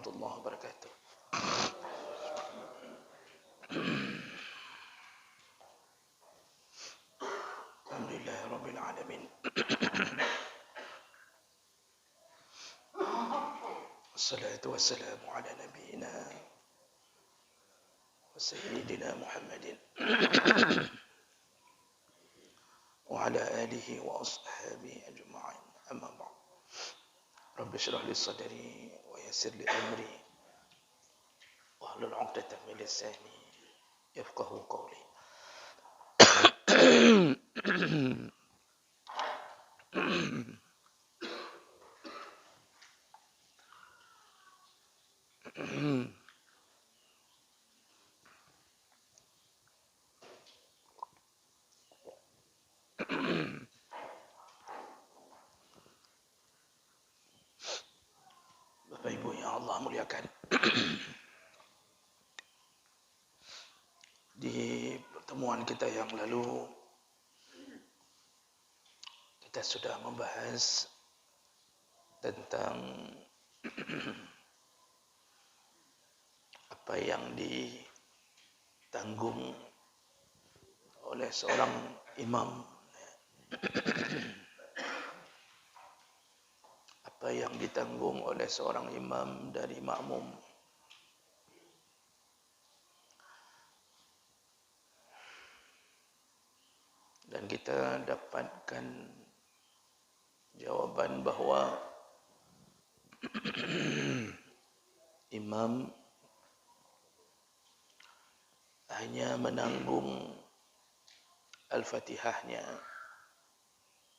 warahmatullahi wabarakatuh. Alhamdulillahirabbil alamin. Wassalatu wassalamu ala nabiyyina wa sayyidina Muhammadin wa ala alihi wa ashabihi ajma'in. Amma ba'd. Rabbi shrah li sadri wa yassir li amri wahlul 'uqdatam min lisani yafqahu qawli. Bapak Ibu yang Allah muliakan. Di pertemuan kita yang lalu kita sudah membahas tentang apa yang ditanggung oleh seorang imam, apa yang ditanggung oleh seorang imam dari makmum. Dan kita dapatkan jawaban bahawa imam hanya menanggung Al-Fatihahnya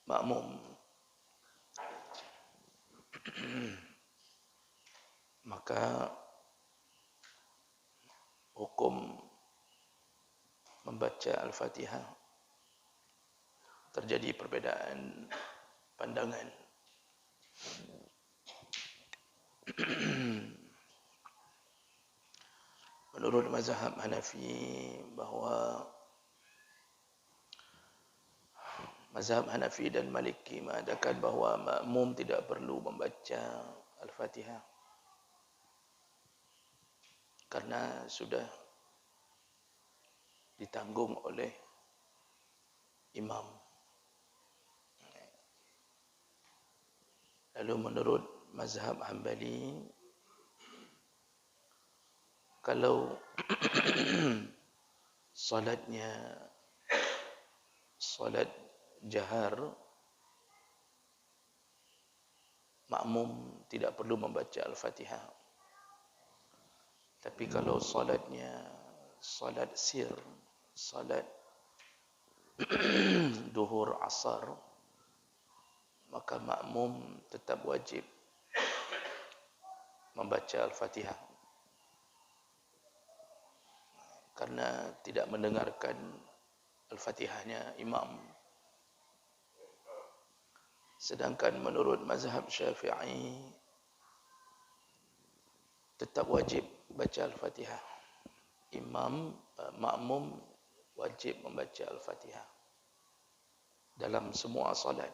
makmum. Maka hukum membaca Al-Fatihah terjadi perbedaan pandangan. Menurut mazhab Hanafi, bahawa mazhab Hanafi dan Maliki mengatakan bahawa makmum tidak perlu membaca Al-Fatihah karena sudah ditanggung oleh imam. Lalu menurut mazhab Hambali, kalau salatnya salat jahar, makmum tidak perlu membaca Al-Fatihah. Tapi kalau salatnya salat sir, salat duhur asar, maka makmum tetap wajib membaca Al-Fatihah karena tidak mendengarkan Al-Fatihahnya imam. Sedangkan menurut mazhab Syafi'i tetap wajib baca Al-Fatihah. Makmum wajib membaca Al-Fatihah dalam semua salat,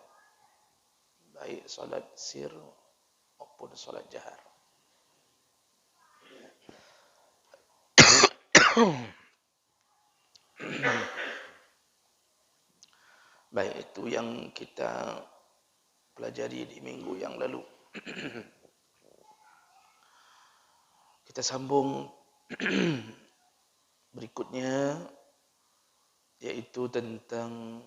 baik salat sir maupun salat jahar. Baik, itu yang kita pelajari di minggu yang lalu. Kita sambung berikutnya, yaitu tentang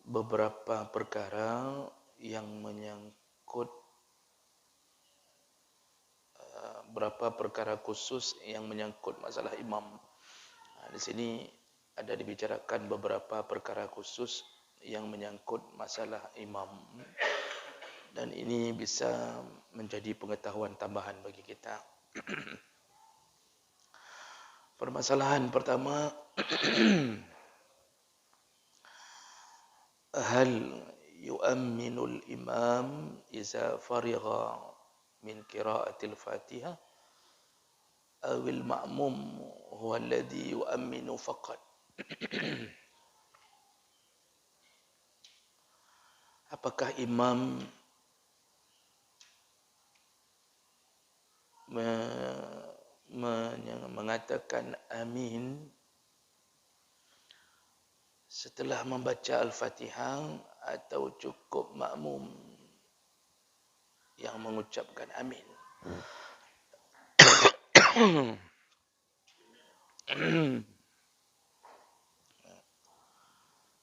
beberapa perkara yang menyangkut beberapa perkara khusus yang menyangkut masalah imam. Di sini ada dibicarakan beberapa perkara khusus yang menyangkut masalah imam, dan ini bisa menjadi pengetahuan tambahan bagi kita. Permasalahan pertama, hal yu'amminul imam iza farigha min qira'atil Fatihah awil ma'mum huwa alladhi yu'amminu faqat. Apakah imam mengatakan amin setelah membaca Al-Fatihah atau cukup makmum yang mengucapkan amin.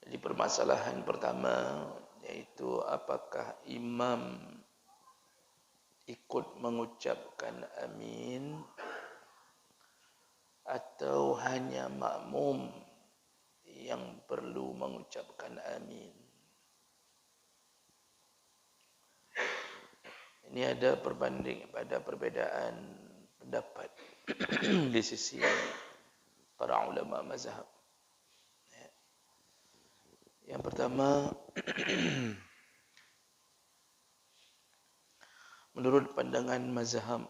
Jadi permasalahan pertama yaitu apakah imam ikut mengucapkan amin atau hanya makmum yang perlu mengucapkan amin. Ini ada perbedaan pendapat di sisi para ulama mazhab. Yang pertama, menurut pandangan mazhab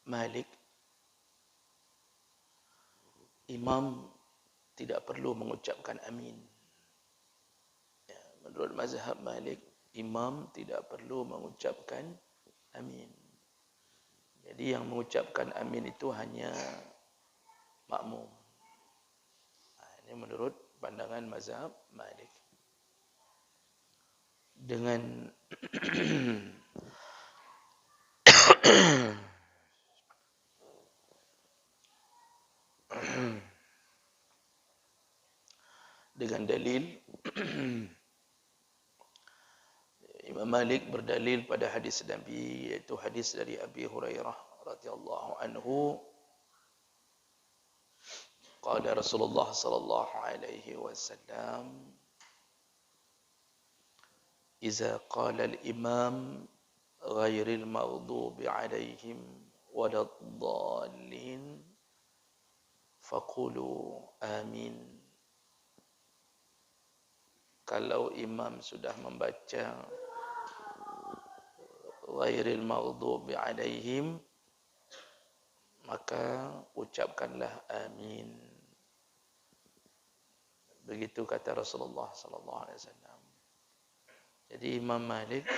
Malik, imam tidak perlu mengucapkan amin. Ya, menurut mazhab Malik, imam tidak perlu mengucapkan amin. Jadi yang mengucapkan amin itu hanya makmum. Ini menurut pandangan mazhab Malik. Dengan dengan dalil Imam Malik berdalil pada hadis Nabi, yaitu hadis dari Abi Hurairah radhiyallahu anhu, qala Rasulullah sallallahu alaihi wasallam, "Idza qala al-imam ghairil maghdubi alaihim waladdallin faqulu amin." Kalau imam sudah membaca ghairil maghdubi alaihim, maka ucapkanlah amin. Begitu kata Rasulullah sallallahu alaihi wasallam. Jadi Imam Malik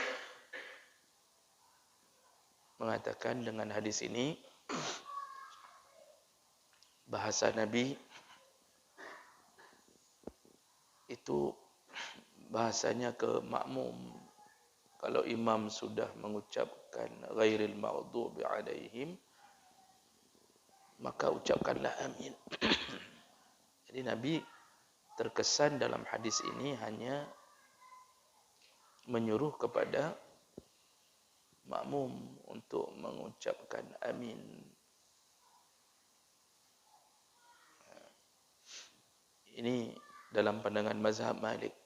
mengatakan dengan hadis ini bahasa Nabi itu bahasanya ke makmum. Kalau imam sudah mengucapkan ghairil maghdubi alaihim, maka ucapkanlah amin. Jadi Nabi terkesan dalam hadis ini hanya menyuruh kepada makmum untuk mengucapkan amin. Ini dalam pandangan mazhab Malik.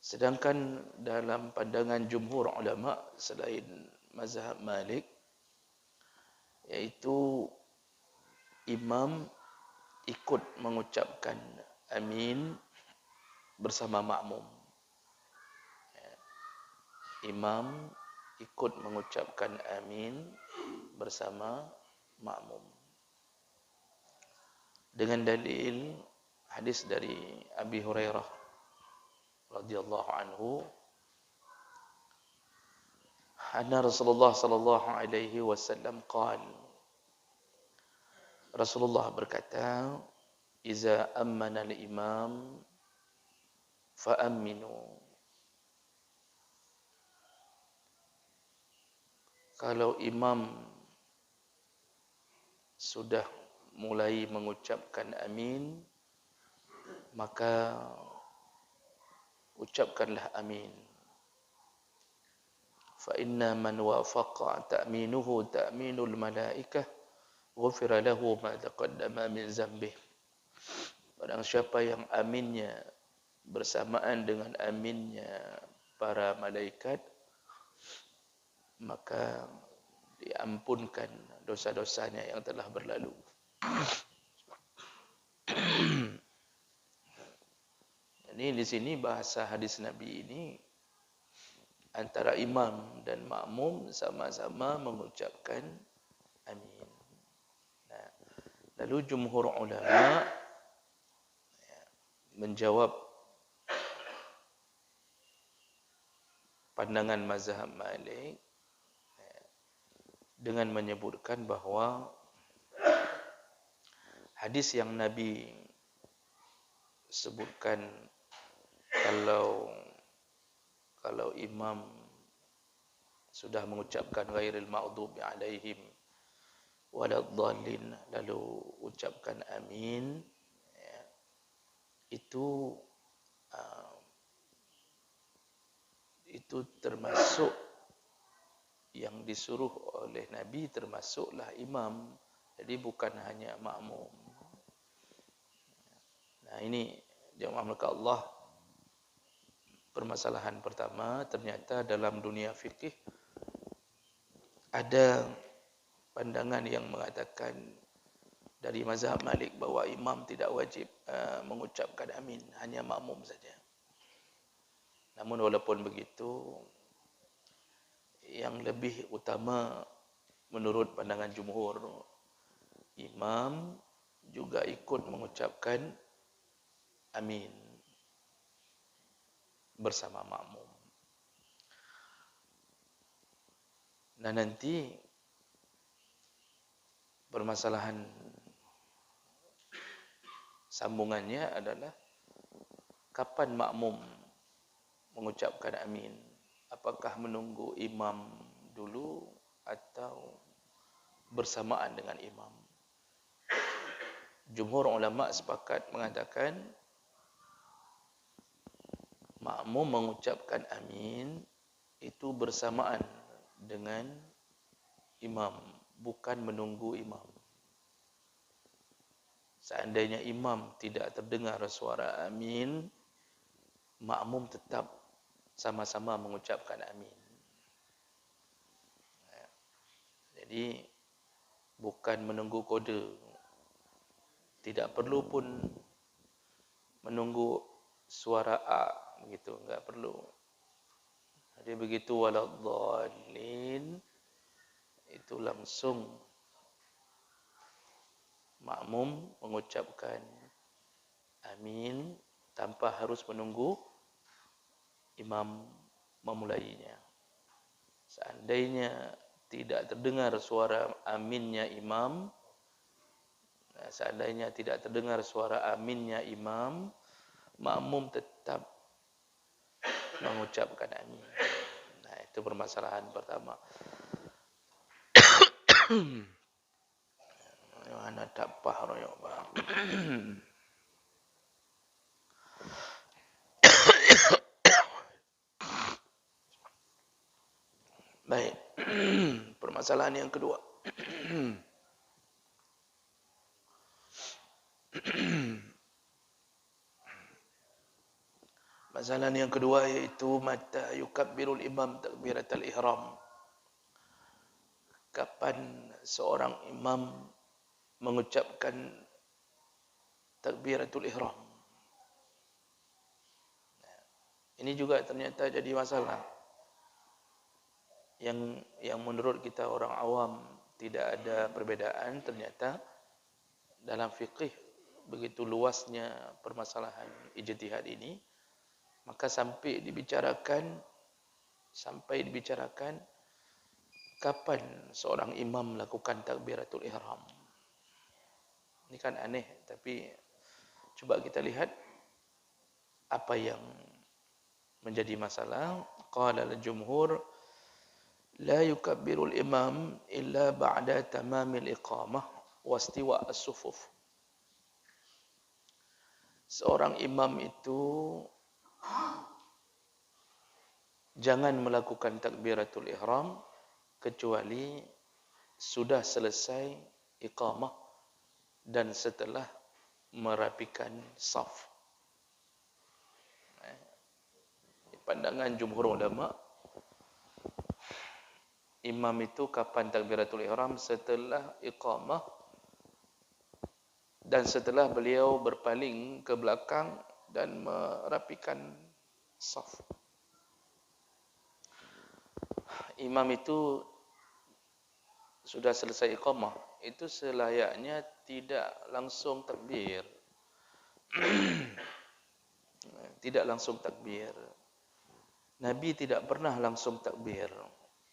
Sedangkan dalam pandangan jumhur ulama selain mazhab Malik, yaitu imam ikut mengucapkan amin bersama makmum. Imam ikut mengucapkan amin bersama makmum. Dengan dalil hadis dari Abi Hurairah radhiyallahu anhu, anna Rasulullah sallallahu alaihi wasallam qala, Rasulullah berkata, "Iza ammana al-imam fa aminu." Kalau imam sudah mulai mengucapkan amin, maka ucapkanlah amin. Fa inna man wafaqa ta'minuhu ta'minul malaikah ghufira lahu ma taqaddama min dzambih. Barang siapa yang aminnya bersamaan dengan aminnya para malaikat, maka diampunkan dosa-dosanya yang telah berlalu. Ini di sini bahasa hadis Nabi ini antara imam dan makmum sama-sama mengucapkan amin. Nah, lalu jumhur ulama menjawab pandangan mazhab Malik dengan menyebutkan bahawa hadis yang Nabi sebutkan kalau imam sudah mengucapkan ghairil maghdubi alaihim waladdallin lalu ucapkan amin, ya, itu termasuk yang disuruh oleh Nabi, termasuklah imam, jadi bukan hanya makmum. Nah, ini jemaah Allah, permasalahan pertama. Ternyata dalam dunia fikih ada pandangan yang mengatakan dari mazhab Malik bahawa imam tidak wajib mengucapkan amin, hanya makmum saja. Namun walaupun begitu, yang lebih utama menurut pandangan jumhur, imam juga ikut mengucapkan amin bersama makmum. Nah, nanti permasalahan sambungannya adalah kapan makmum mengucapkan amin? Apakah menunggu imam dulu atau bersamaan dengan imam? Jumhur ulama sepakat mengatakan makmum mengucapkan amin itu bersamaan dengan imam, bukan menunggu imam. Seandainya imam tidak terdengar suara amin, makmum tetap sama-sama mengucapkan amin. Jadi bukan menunggu kode, tidak perlu pun menunggu suara A, begitu, enggak perlu. Jadi begitu waladdallin, itu langsung makmum mengucapkan amin tanpa harus menunggu imam memulainya. Seandainya tidak terdengar suara aminnya imam, makmum tetap mengucapkan amin. Nah, itu permasalahan pertama. Mana tapah royok bang. Baik. Permasalahan yang kedua. Masalah yang kedua yaitu mata yukabbirul imam takbiratul ihram. Kapan seorang imam mengucapkan takbiratul ihram? Ini juga ternyata jadi masalah. Yang menurut kita orang awam tidak ada perbedaan, ternyata dalam fikih begitu luasnya permasalahan ijtihad ini, maka sampai dibicarakan kapan seorang imam melakukan takbiratul ihram. Ini kan aneh, tapi coba kita lihat apa yang menjadi masalah. Qala al-jumhur la yukabbirul imam illa ba'da tamamil iqamah wastiwa as-sufuf. Seorang imam itu jangan melakukan takbiratul ihram kecuali sudah selesai iqamah dan setelah merapikan saf. Pandangan jumhur ulama, imam itu kapan takbiratul ihram? Setelah iqamah dan setelah beliau berpaling ke belakang dan merapikan saf. Imam itu sudah selesai iqamah, itu selayaknya tidak langsung takbir. Tidak langsung takbir. Nabi tidak pernah langsung takbir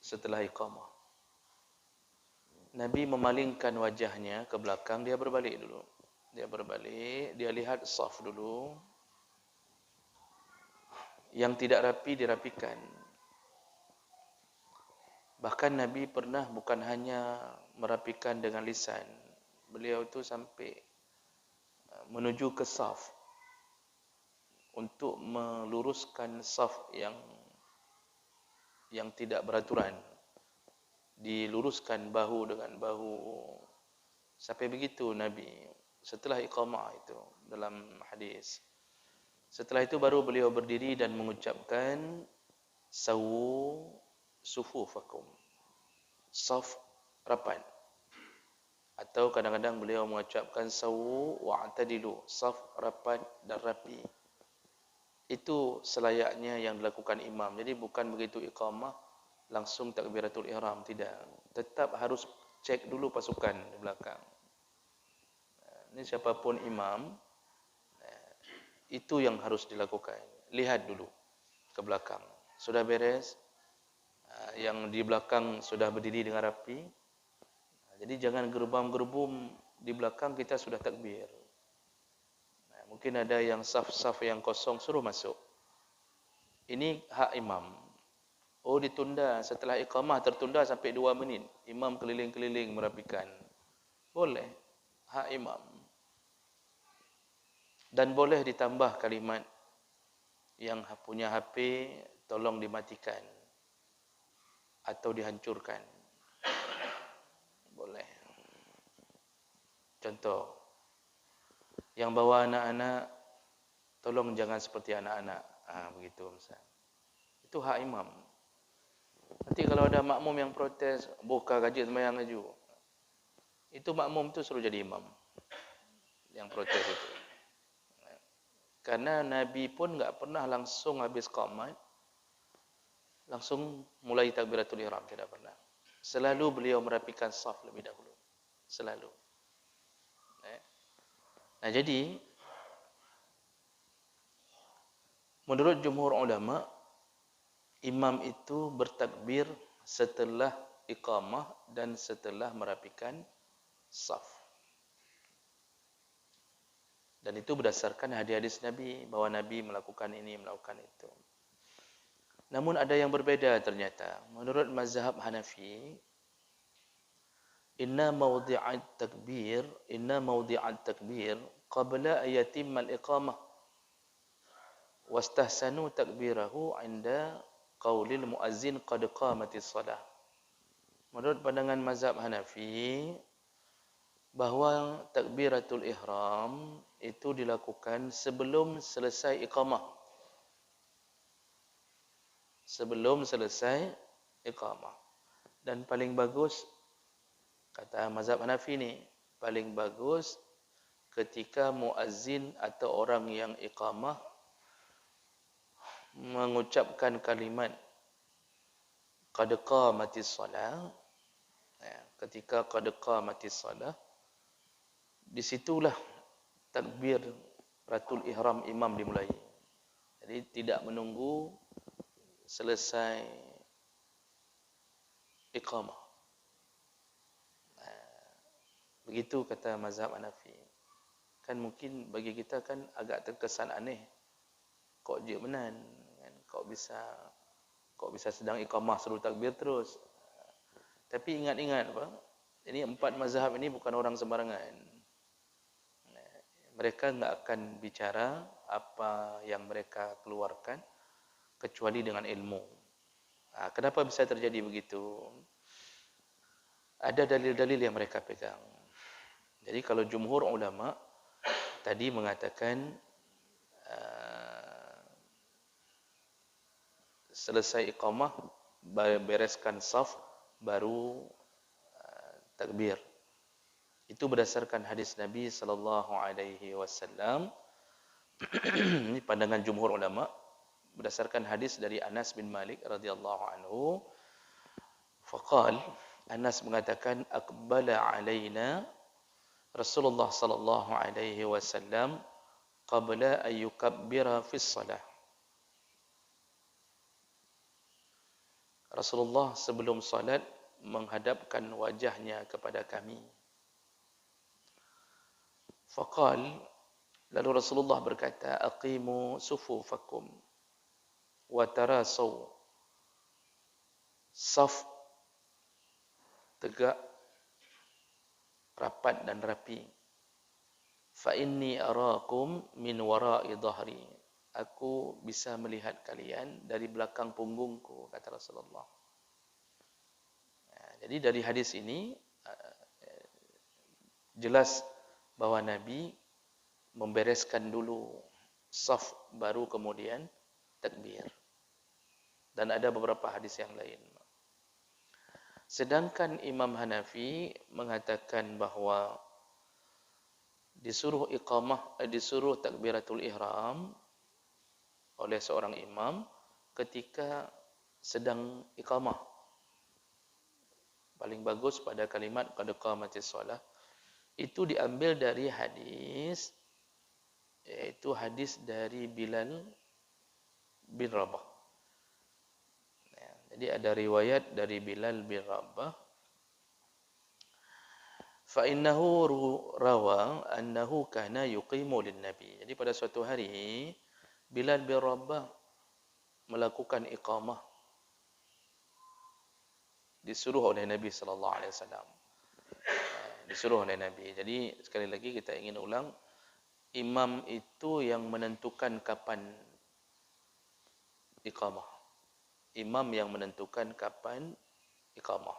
setelah iqamah. Nabi memalingkan wajahnya ke belakang, dia berbalik dulu. Dia berbalik, dia lihat saf dulu. Yang tidak rapi dirapikan. Bahkan Nabi pernah bukan hanya merapikan dengan lisan. Beliau itu sampai menuju ke saf untuk meluruskan saf yang tidak beraturan. Diluruskan bahu dengan bahu. Sampai begitu Nabi setelah iqamah itu dalam hadis. Setelah itu baru beliau berdiri dan mengucapkan sawu sufufakum. Saf rapat. Atau kadang-kadang beliau mengucapkan sawu wa'tadilu, saf rapat dan rapi. Itu selayaknya yang dilakukan imam. Jadi bukan begitu iqamah langsung takbiratul ihram, tidak. Tetap harus cek dulu pasukan di belakang. Ini siapapun imam, itu yang harus dilakukan. Lihat dulu ke belakang. Sudah beres? Yang di belakang sudah berdiri dengan rapi. Jadi jangan gerbam-gerbum di belakang kita sudah takbir. Mungkin ada yang saf-saf yang kosong, suruh masuk. Ini hak imam. Oh, ditunda setelah iqamah, tertunda sampai 2 minit. Imam keliling-keliling merapikan. Boleh. Hak imam. Dan boleh ditambah kalimat yang punya HP, tolong dimatikan. Atau dihancurkan. Boleh. Contoh. Yang bawa anak-anak, tolong jangan seperti anak-anak. Begitu misalnya. Itu hak imam. Nanti kalau ada makmum yang protes, buka gaji sembahyang laju. Itu makmum tu suruh jadi imam. Yang protes itu. Karena Nabi pun enggak pernah langsung habis qamat, langsung mulai takbiratul ihram, tidak pernah. Selalu beliau merapikan saf lebih dahulu. Selalu. Nah, jadi menurut jumhur ulama, imam itu bertakbir setelah iqamah dan setelah merapikan saf. Dan itu berdasarkan hadis-hadis Nabi, bahwa Nabi melakukan ini, melakukan itu. Namun ada yang berbeda ternyata. Menurut mazhab Hanafi, inna mawdi'at takbir qabla ayatimmal iqamah. Wastahsanu takbirahu 'inda qaulil muazzin qad qamatis shalah. Menurut pandangan mazhab Hanafi, bahawa takbiratul ihram itu dilakukan sebelum selesai iqamah. Sebelum selesai iqamah. Dan paling bagus, kata mazhab Hanafi ni, paling bagus ketika muazzin atau orang yang iqamah mengucapkan kalimat qad qamatis shalah. Ketika qad qamatis shalah, disitulah takbir ratul ihram imam dimulai. Jadi tidak menunggu selesai iqamah. Begitu kata mazhab Hanafi. Kan mungkin bagi kita kan agak terkesan aneh. Kok je menan kan? Kok bisa sedang iqamah suruh takbir terus. Tapi ingat-ingat apa? Ini 4 mazhab ini bukan orang sembarangan. Mereka enggak akan bicara apa yang mereka keluarkan kecuali dengan ilmu. Kenapa bisa terjadi begitu? Ada dalil-dalil yang mereka pegang. Jadi kalau jumhur ulama tadi mengatakan selesai iqamah, bereskan saf, baru takbir. Itu berdasarkan hadis Nabi sallallahu alaihi wasallam. Ini pandangan jumhur ulama berdasarkan hadis dari Anas bin Malik radhiyallahu anhu. Faqal, Anas mengatakan, aqbala alaina Rasulullah sallallahu alaihi wasallam qabla an yukabbira fi shalah. Rasulullah sebelum salat menghadapkan wajahnya kepada kami. Faqal, lalu Rasulullah berkata, aqimu sufufakum wa tarasaw, saf tegak, rapat dan rapi. Fa inni arakum min wara'i dhahri, aku bisa melihat kalian dari belakang punggungku, kata Rasulullah. Jadi dari hadis ini jelas bahawa Nabi membereskan dulu saf baru kemudian takbir. Dan ada beberapa hadis yang lain. Sedangkan Imam Hanafi mengatakan bahawa disuruh takbiratul ihram oleh seorang imam ketika sedang iqamah. Paling bagus pada kalimat qad qamatis shalah itu diambil dari hadis, yaitu hadis dari Bilal bin Rabah. Jadi ada riwayat dari Bilal bin Rabah, fa innahu rawa annahu kana yuqimu lin nabi. Jadi pada suatu hari Bilal bin Rabah melakukan iqamah, disuruh oleh Nabi sallallahu alaihi wasallam. Disuruh oleh Nabi. Jadi sekali lagi kita ingin ulang, imam itu yang menentukan kapan iqamah. Imam yang menentukan kapan iqamah.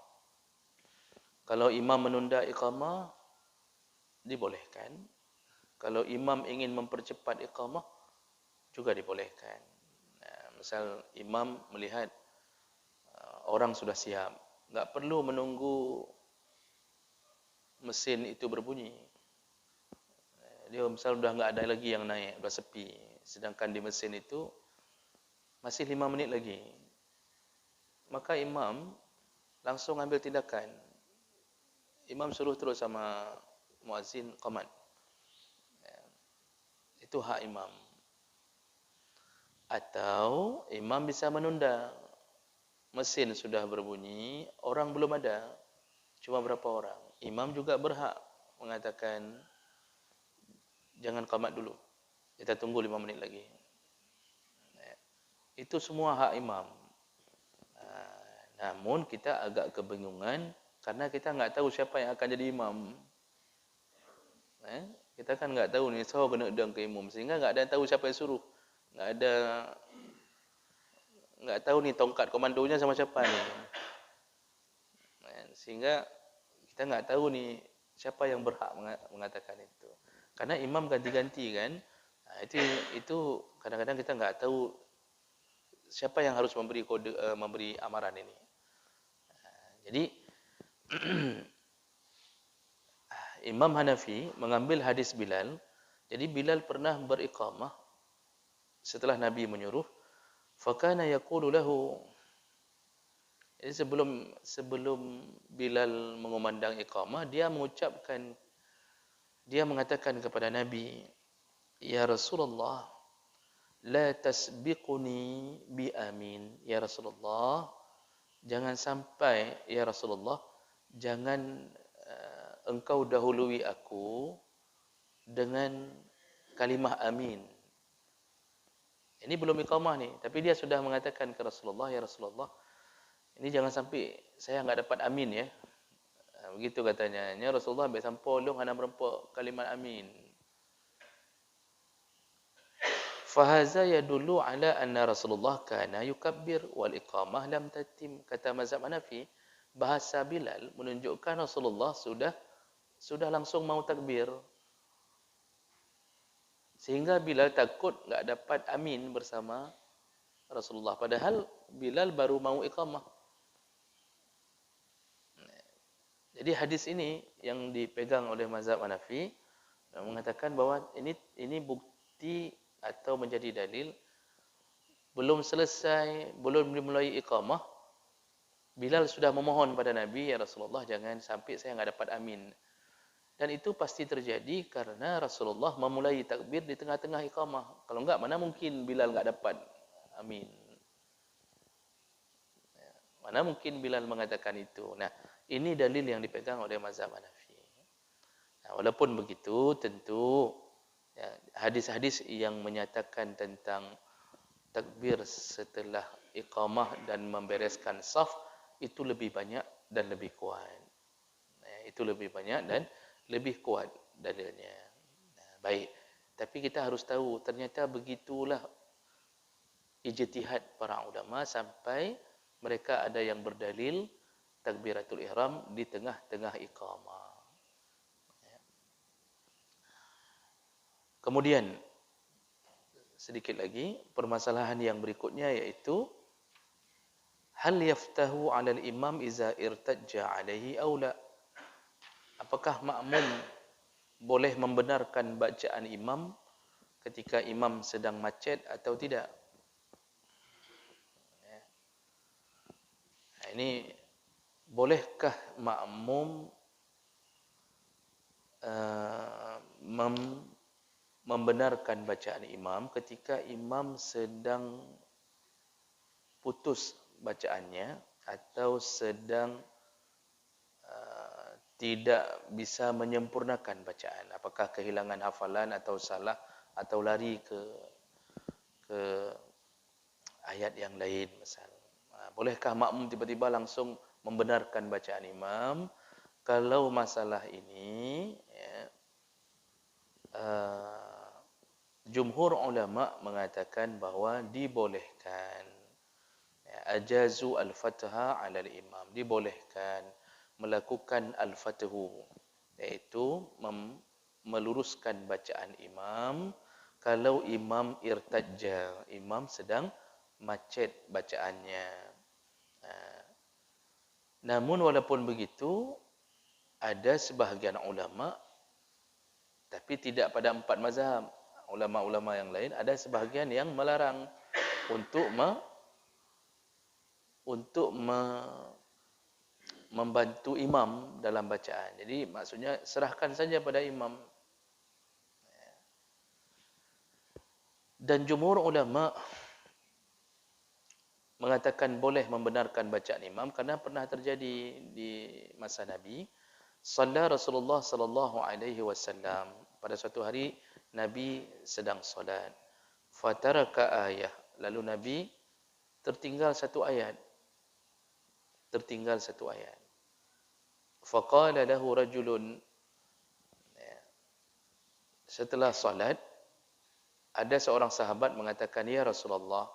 Kalau imam menunda iqamah, dibolehkan. Kalau imam ingin mempercepat iqamah, juga dibolehkan. Misal imam melihat orang sudah siap, enggak perlu menunggu mesin itu berbunyi. Dia misal sudah enggak ada lagi yang naik, sudah sepi. Sedangkan di mesin itu masih 5 menit lagi. Maka imam langsung ambil tindakan. Imam suruh terus sama muazzin qamat. Itu hak imam. Atau imam bisa menunda. Mesin sudah berbunyi, orang belum ada. Cuma berapa orang. Imam juga berhak mengatakan jangan qamat dulu. Kita tunggu 5 menit lagi. Itu semua hak imam. Namun kita agak kebingungan karena kita enggak tahu siapa yang akan jadi imam. Kita kan enggak tahu ni siapa kena dang ke imam, sehingga enggak ada yang tahu siapa yang suruh. Enggak tahu ni tongkat komandonya sama siapa ni. Sehingga kita enggak tahu ni siapa yang berhak mengatakan itu. Karena imam ganti-ganti kan. Itu kadang-kadang kita enggak tahu siapa yang harus memberi kode, memberi amaran ini. Jadi Imam Hanafi mengambil hadis Bilal. Jadi Bilal pernah beriqamah setelah Nabi menyuruh. Fakana yaqulu lahu. Jadi sebelum Bilal mengumandang iqamah, dia mengatakan kepada Nabi, ya Rasulullah, la tasbiquni bi amin. Ya Rasulullah, jangan sampai, ya Rasulullah, jangan engkau dahului aku dengan kalimah amin. Ini belum iqamah ni, tapi dia sudah mengatakan ke Rasulullah, ya Rasulullah, ini jangan sampai saya enggak dapat amin ya. Begitu katanya. Ya Rasulullah, ambil sampul dong hana merempak kalimat amin. Fahaza yadullu ala anna Rasulullah kana yukabbir wal iqamah lam tatim. Kata mazhab Hanafi, bahasa Bilal menunjukkan Rasulullah sudah langsung mau takbir. Sehingga Bilal takut enggak dapat amin bersama Rasulullah. Padahal Bilal baru mau iqamah. Jadi hadis ini yang dipegang oleh mazhab Hanafi mengatakan bahawa ini bukti atau menjadi dalil belum selesai, belum dimulai iqamah, Bilal sudah memohon pada Nabi, ya Rasulullah, jangan sampai saya enggak dapat amin. Dan itu pasti terjadi karena Rasulullah memulai takbir di tengah-tengah iqamah. Kalau enggak, mana mungkin Bilal enggak dapat amin. Mana mungkin Bilal mengatakan itu. Nah, ini dalil yang dipegang oleh mazhab Hanafi. Nah, walaupun begitu, tentu ya, hadis-hadis yang menyatakan tentang takbir setelah iqamah dan membereskan saf itu lebih banyak dan lebih kuat. Nah, itu lebih banyak dan lebih kuat dalilnya. Nah, baik. Tapi kita harus tahu ternyata begitulah ijtihad para ulama sampai mereka ada yang berdalil takbiratul ihram di tengah-tengah iqamah. Kemudian sedikit lagi permasalahan yang berikutnya yaitu hal yaftahu 'ala al-imam iza irtajja 'alaihi aw la. Apakah makmum boleh membenarkan bacaan imam ketika imam sedang macet atau tidak? Nah, ini bolehkah makmum membenarkan bacaan imam ketika imam sedang putus bacaannya atau sedang tidak bisa menyempurnakan bacaan, apakah kehilangan hafalan atau salah atau lari ke ayat yang lain misal. Bolehkah makmum tiba-tiba langsung membenarkan bacaan imam? Kalau masalah ini ya, jumhur ulama mengatakan bahawa dibolehkan, ya, ajazu al-fatha 'ala al-imam, dibolehkan melakukan al-fathu, iaitu meluruskan bacaan imam kalau imam irtajja, imam sedang macet bacaannya. Namun walaupun begitu, ada sebahagian ulama, tapi tidak pada 4 mazhab, ulama-ulama yang lain, ada sebahagian yang melarang untuk membantu imam dalam bacaan. Jadi maksudnya serahkan saja pada imam. Dan jumhur ulama mengatakan boleh membenarkan bacaan imam kerana pernah terjadi di masa Nabi. Shalla Rasulullah sallallahu alaihi wasallam, pada suatu hari Nabi sedang solat. Fataraka ayah, lalu Nabi tertinggal satu ayat. Faqala lahu rajulun, setelah solat ada seorang sahabat mengatakan, ya Rasulullah,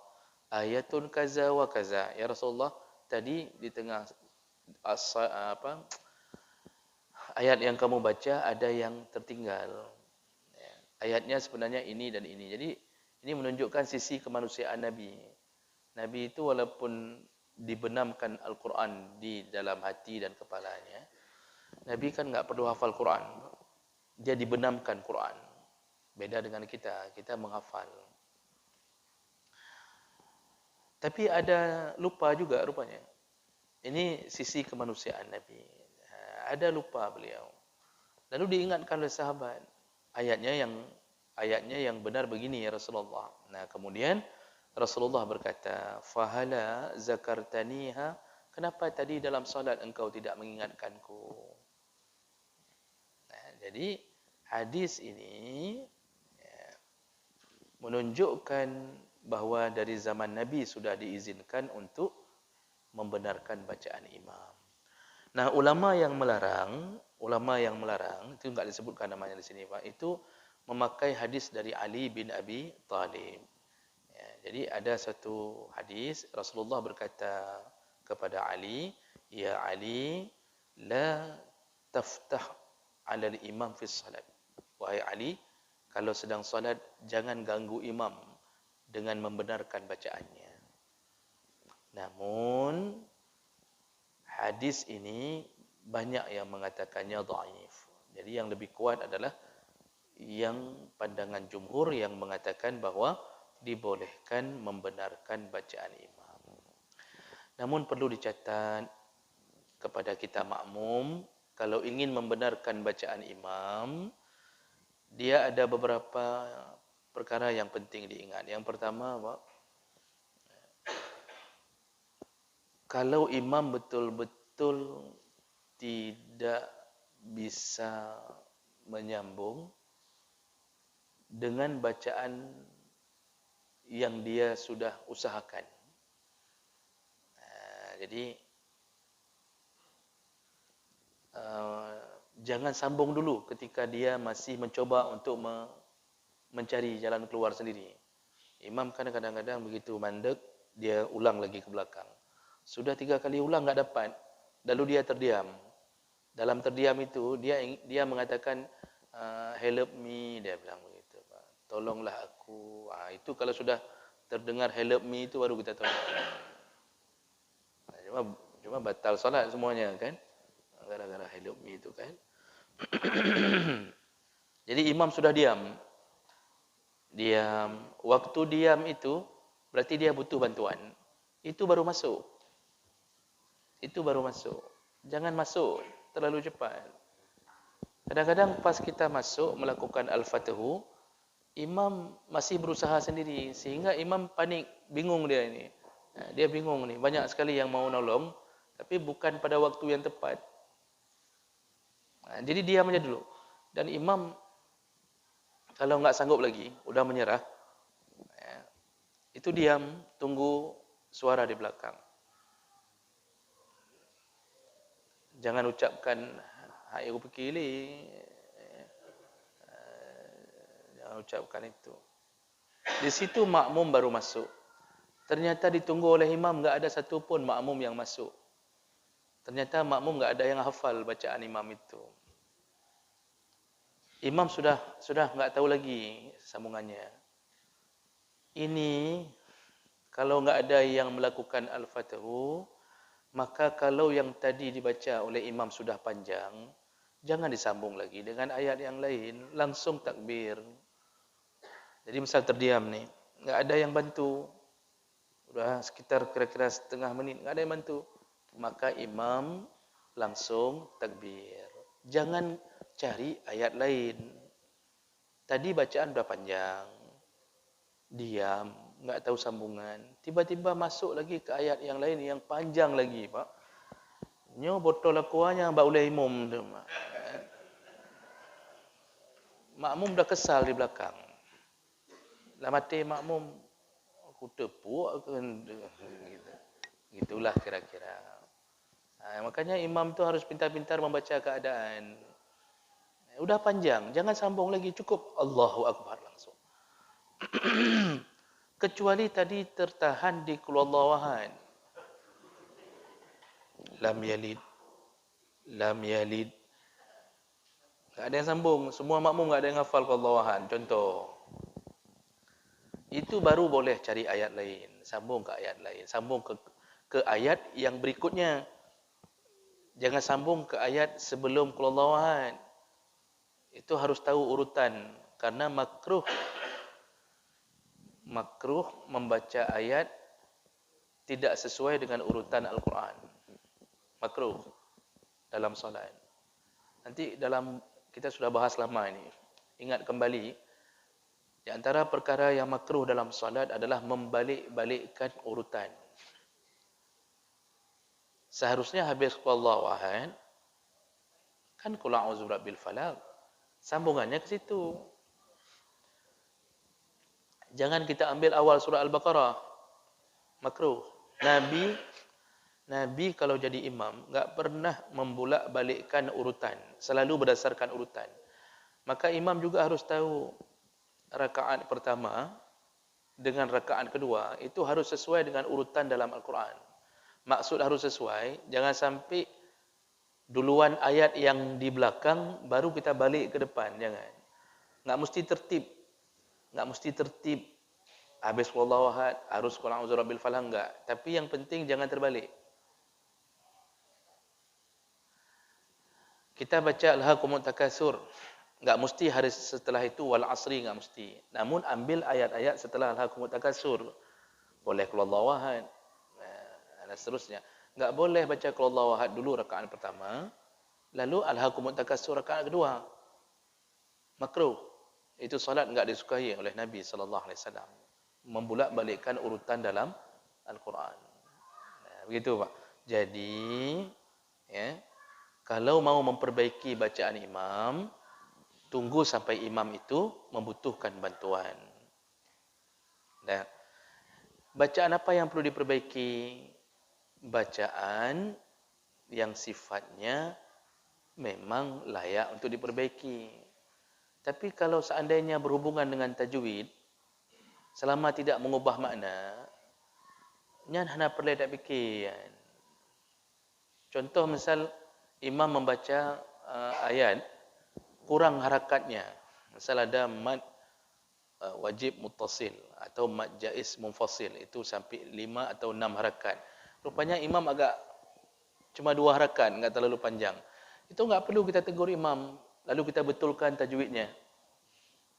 ayatun kaza wa kaza. Ya Rasulullah, tadi di tengah ayat yang kamu baca ada yang tertinggal. Ayatnya sebenarnya ini dan ini. Jadi ini menunjukkan sisi kemanusiaan Nabi. Nabi itu walaupun dibenamkan Al-Quran di dalam hati dan kepalanya, Nabi kan enggak perlu hafal Quran. Dia dibenamkan Quran. Beda dengan kita, kita menghafal. Tapi ada lupa juga rupanya. Ini sisi kemanusiaan Nabi. Ada lupa beliau. Lalu diingatkan oleh sahabat, ayatnya yang benar begini ya Rasulullah. Nah, kemudian Rasulullah berkata, fahala zakartaniha, kenapa tadi dalam solat engkau tidak mengingatkanku? Nah, jadi hadis ini menunjukkan bahawa dari zaman Nabi sudah diizinkan untuk membenarkan bacaan imam. Nah, ulama yang melarang itu enggak disebutkan namanya di sini Pak, itu memakai hadis dari Ali bin Abi Thalib. Ya, jadi ada satu hadis Rasulullah berkata kepada Ali, ya Ali, la taftah 'ala al-imam fi salat. Wahai Ali, kalau sedang solat jangan ganggu imam dengan membenarkan bacaannya. Namun hadis ini banyak yang mengatakannya dhaif. Jadi yang lebih kuat adalah yang pandangan jumhur yang mengatakan bahawa dibolehkan membenarkan bacaan imam. Namun perlu dicatat kepada kita makmum, kalau ingin membenarkan bacaan imam, dia ada beberapa perkara yang penting diingat. Yang pertama, kalau imam betul-betul tidak bisa menyambung dengan bacaan yang dia sudah usahakan. Jadi jangan sambung dulu ketika dia masih mencoba untuk mencari jalan keluar sendiri. Imam kan kadang-kadang begitu mandek, dia ulang lagi ke belakang. Sudah 3 kali ulang enggak dapat, lalu dia terdiam. Dalam terdiam itu dia mengatakan help me, dia bilang begitu, tolonglah aku. Itu kalau sudah terdengar help me itu baru kita tolong. Cuma batal solat semuanya kan, gara-gara help me itu kan. Jadi imam sudah diam. Waktu diam itu berarti dia butuh bantuan. Itu baru masuk. Jangan masuk terlalu cepat. Kadang-kadang pas kita masuk melakukan al-fatihu, imam masih berusaha sendiri sehingga imam panik, bingung dia ini. Dia bingung nih, banyak sekali yang mau nolong tapi bukan pada waktu yang tepat. Jadi diam aja dulu. Dan imam kalau enggak sanggup lagi, udah menyerah, itu diam, tunggu suara di belakang. Jangan ucapkan hai aku pikirli. Jangan ucapkan itu. Di situ makmum baru masuk. Ternyata ditunggu oleh imam enggak ada satu pun makmum yang masuk. Ternyata makmum enggak ada yang hafal bacaan imam itu. Imam sudah enggak tahu lagi sambungannya. Ini kalau enggak ada yang melakukan al-fatihu, maka kalau yang tadi dibaca oleh imam sudah panjang, jangan disambung lagi dengan ayat yang lain, langsung takbir. Jadi misal terdiam nih, enggak ada yang bantu. Sudah sekitar kira-kira setengah menit, enggak ada yang bantu. Maka imam langsung takbir. Jangan cari ayat lain. Tadi bacaan sudah panjang. Diam, enggak tahu sambungan. Tiba-tiba masuk lagi ke ayat yang lain yang panjang lagi, Pak. Nyo botol akuanya mbak ulai imam tu. Makmum dah kesal di belakang. Lah mati makmum aku tepuk gitu. Gitulah kira-kira. Makanya imam tu harus pintar-pintar membaca keadaan. Udah panjang, jangan sambung lagi, cukup Allahu Akbar langsung. Kecuali tadi tertahan di qul huwallahu ahad. Lam yalid. Tak ada yang sambung, semua makmum enggak ada yang hafal qul huwallahu ahad. Contoh. Itu baru boleh cari ayat lain, sambung ke ayat lain, sambung ke ayat yang berikutnya. Jangan sambung ke ayat sebelum qul huwallahu ahad. Itu harus tahu urutan karena makruh membaca ayat tidak sesuai dengan urutan Al-Quran. Makruh dalam solat. Nanti kita sudah bahas lama ini. Ingat kembali, di antara perkara yang makruh dalam solat adalah membalik-balikkan urutan. Seharusnya habis qul huwallahu ahad kan qul a'udzu birabbil falaq. Sambungannya ke situ. Jangan kita ambil awal surah Al-Baqarah. Makruh. Nabi kalau jadi imam enggak pernah membulak-balikkan urutan, selalu berdasarkan urutan. Maka imam juga harus tahu rakaat pertama dengan rakaat kedua itu harus sesuai dengan urutan dalam Al-Quran. Maksud harus sesuai, jangan sampai duluan ayat yang di belakang baru kita balik ke depan, jangan. Enggak mesti tertib. Habis qul huwallahu ahad harus qul a'udzu birabbil falaq, enggak. Tapi yang penting jangan terbalik. Kita baca alhaakumut takatsur, enggak mesti hari setelah itu wal asri, enggak mesti. Namun ambil ayat-ayat setelah alhaakumut takatsur. Boleh qul huwallahu ahad. Dan seterusnya. Enggak boleh baca qul huwallahu ahad dulu rakaat pertama, lalu alhaakumut takatsur rakaat kedua. Makruh. Itu salat enggak disukai oleh Nabi sallallahu alaihi wasallam. Membulak-balikkan urutan dalam Al-Quran. Begitu, Pak. Jadi, ya, kalau mau memperbaiki bacaan imam, tunggu sampai imam itu membutuhkan bantuan. Dan bacaan apa yang perlu diperbaiki? Bacaan yang sifatnya memang layak untuk diperbaiki. Tapi kalau seandainya berhubungan dengan tajwid, selama tidak mengubah makna, nyan hana perlu tak fikir. Contoh misal imam membaca ayat kurang harakatnya. Misal ada mad wajib muttasil atau mad jaiz munfasil, itu sampai 5 atau 6 harakat. Rupanya imam agak cuma 2 harakat, enggak terlalu panjang. Itu enggak perlu kita tegur imam, lalu kita betulkan tajwidnya.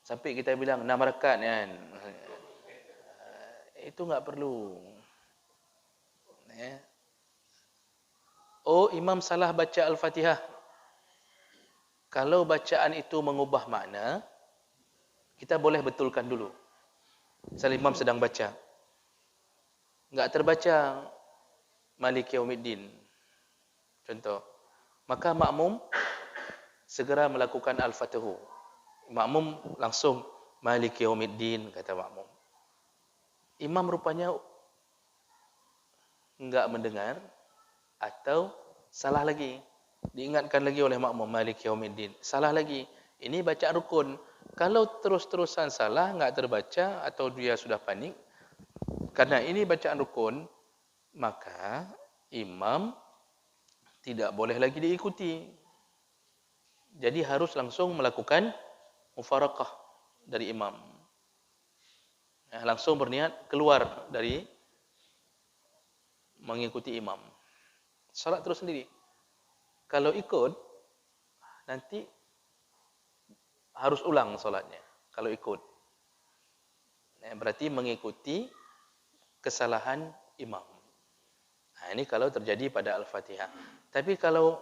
Sampai kita bilang 6 harakat kan. Itu enggak perlu. Ya. Oh, imam salah baca Al-Fatihah. Kalau bacaan itu mengubah makna, kita boleh betulkan dulu. Misal imam sedang baca, enggak terbaca Maliki Yaumiddin. Contoh. Maka makmum segera melakukan Al-Fatihu. Makmum langsung Maliki Yaumiddin, kata makmum. Imam rupanya enggak mendengar atau salah lagi. Diingatkan lagi oleh makmum Maliki Yaumiddin. Salah lagi. Ini bacaan rukun. Kalau terus-terusan salah, enggak terbaca atau dia sudah panik, karena ini bacaan rukun, maka imam tidak boleh lagi diikuti. Jadi harus langsung melakukan mufaraqah dari imam. Langsung berniat keluar dari mengikuti imam. Salat terus sendiri. Kalau ikut, nanti harus ulang solatnya. Kalau ikut. Berarti mengikuti kesalahan imam. Nah, ini kalau terjadi pada Al-Fatihah. Tapi kalau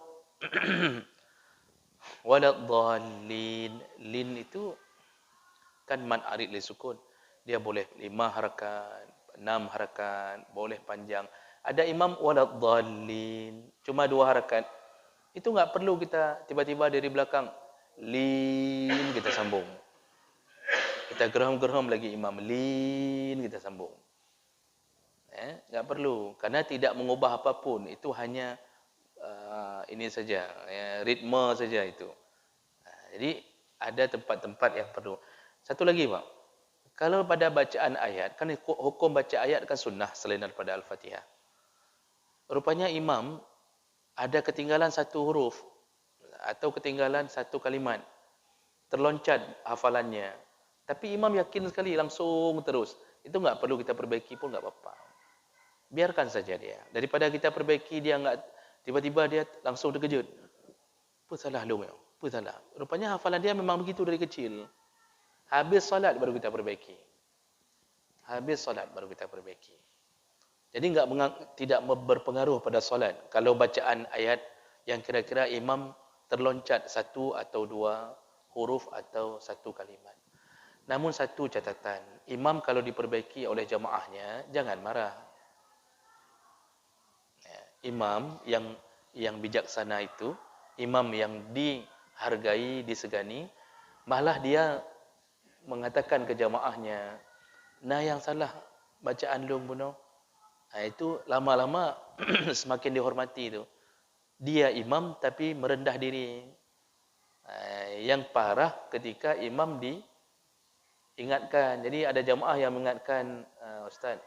waladhdallin, lin itu kan man arid li sukun. Dia boleh 5 harakat, 6 harakat, boleh panjang. Ada imam waladhdallin, cuma 2 harakat. Itu enggak perlu kita tiba-tiba dari belakang lin kita sambung. Kita gerham-gerham lagi imam lin kita sambung. Enggak perlu, karena tidak mengubah apapun. Itu hanya ini saja, ritme saja itu. Jadi ada tempat-tempat yang perlu. Satu lagi, Pak. Kalau pada bacaan ayat, kan hukum baca ayat kan sunnah selain daripada Al-Fatihah. Rupanya imam ada ketinggalan satu huruf atau ketinggalan satu kalimat. Terloncat hafalannya. Tapi imam yakin sekali langsung terus. Itu enggak perlu kita perbaiki pun enggak apa-apa. Biarkan saja dia. Daripada kita perbaiki dia enggak, tiba-tiba dia langsung terkejut. Apa salah lu? Apa salah? Rupanya hafalan dia memang begitu dari kecil. Habis solat baru kita perbaiki. Habis solat baru kita perbaiki. Jadi tidak berpengaruh pada solat. Kalau bacaan ayat yang kira-kira imam terloncat satu atau 2 huruf atau satu kalimat. Namun satu catatan, imam kalau diperbaiki oleh jamaahnya, jangan marah. Imam yang bijaksana itu, imam yang dihargai, disegani, malah dia mengatakan ke jamaahnya, nah yang salah bacaan lu bunuh. Itu lama-lama semakin dihormati itu. Dia imam tapi merendah diri. Yang parah ketika imam diingatkan. Jadi ada jamaah yang mengingatkan, Ustaz,